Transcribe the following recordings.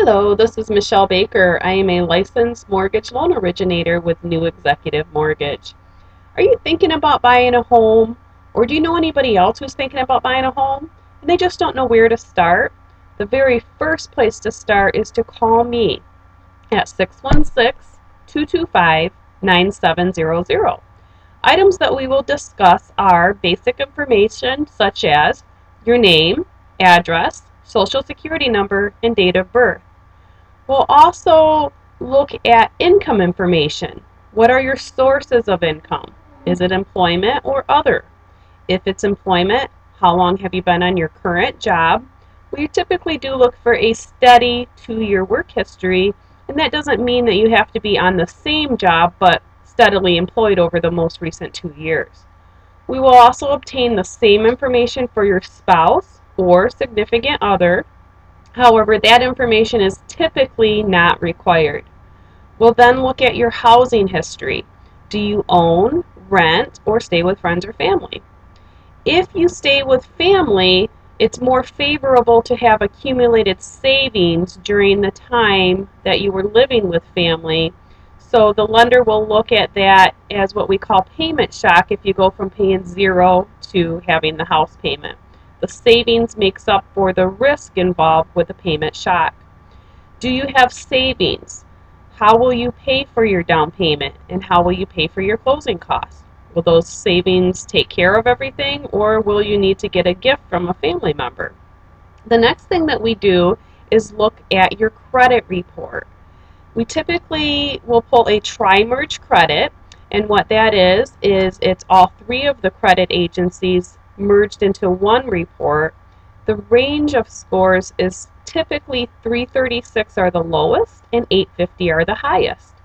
Hello, this is Michelle Baker. I am a licensed mortgage loan originator with New Executive Mortgage. Are you thinking about buying a home, or do you know anybody else who's thinking about buying a home and they just don't know where to start? The very first place to start is to call me at 616-225-9700. Items that we will discuss are basic information such as your name, address, social security number, and date of birth. We'll also look at income information. What are your sources of income? Is it employment or other? If it's employment, how long have you been on your current job? We typically do look for a steady 2-year work history, and that doesn't mean that you have to be on the same job but steadily employed over the most recent 2 years. We will also obtain the same information for your spouse or significant other. However, that information is typically not required. We'll then look at your housing history. Do you own, rent, or stay with friends or family? If you stay with family, it's more favorable to have accumulated savings during the time that you were living with family. So the lender will look at that as what we call payment shock if you go from paying zero to having the house payment. The savings makes up for the risk involved with the payment shock. Do you have savings? How will you pay for your down payment, and how will you pay for your closing costs? Will those savings take care of everything, or will you need to get a gift from a family member? The next thing that we do is look at your credit report. We typically will pull a tri-merge credit, and what that is it's all three of the credit agencies merged into one report. The range of scores is typically 336 are the lowest and 850 are the highest.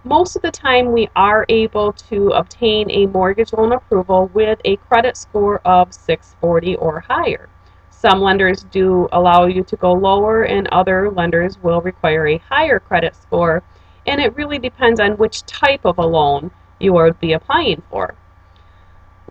Most of the time we are able to obtain a mortgage loan approval with a credit score of 640 or higher. Some lenders do allow you to go lower, and other lenders will require a higher credit score, and it really depends on which type of a loan you would be applying for.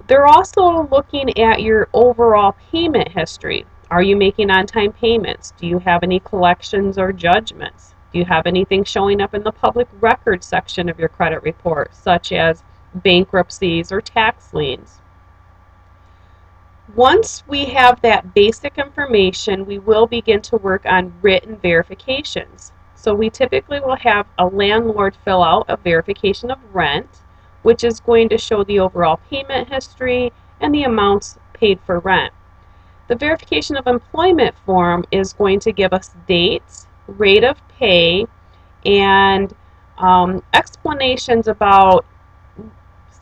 They're also looking at your overall payment history. Are you making on-time payments? Do you have any collections or judgments? Do you have anything showing up in the public records section of your credit report, such as bankruptcies or tax liens? Once we have that basic information, we will begin to work on written verifications. So we typically will have a landlord fill out a verification of rent, which is going to show the overall payment history and the amounts paid for rent. The verification of employment form is going to give us dates, rate of pay, and explanations about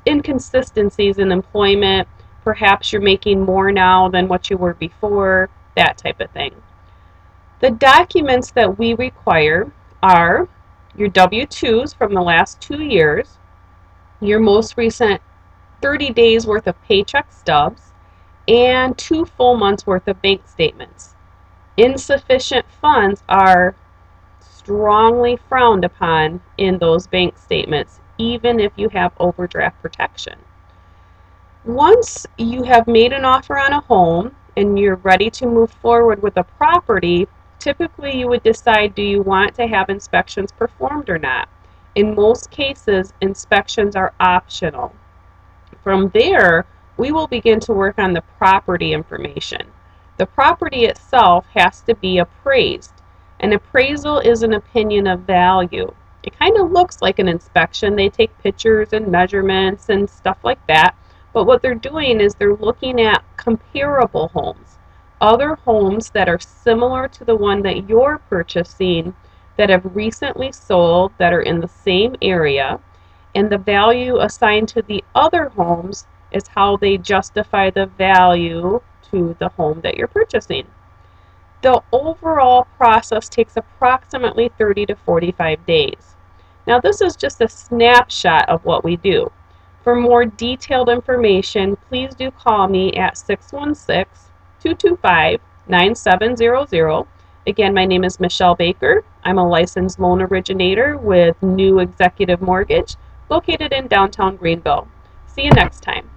inconsistencies in employment. Perhaps you're making more now than what you were before, that type of thing. The documents that we require are your W-2s from the last 2 years, your most recent 30 days worth of paycheck stubs, and 2 full months worth of bank statements. Insufficient funds are strongly frowned upon in those bank statements, even if you have overdraft protection. Once you have made an offer on a home and you're ready to move forward with a property, typically you would decide, do you want to have inspections performed or not? In most cases, inspections are optional. From there, we will begin to work on the property information. The property itself has to be appraised. An appraisal is an opinion of value. It kind of looks like an inspection. They take pictures and measurements and stuff like that. But what they're doing is they're looking at comparable homes, other homes that are similar to the one that you're purchasing that have recently sold that are in the same area, and the value assigned to the other homes is how they justify the value to the home that you're purchasing. The overall process takes approximately 30 to 45 days. Now this is just a snapshot of what we do. For more detailed information, please do call me at 616-225-9700. Again, my name is Michelle Baker. I'm a licensed loan originator with New Executive Mortgage, located in downtown Greenville. See you next time.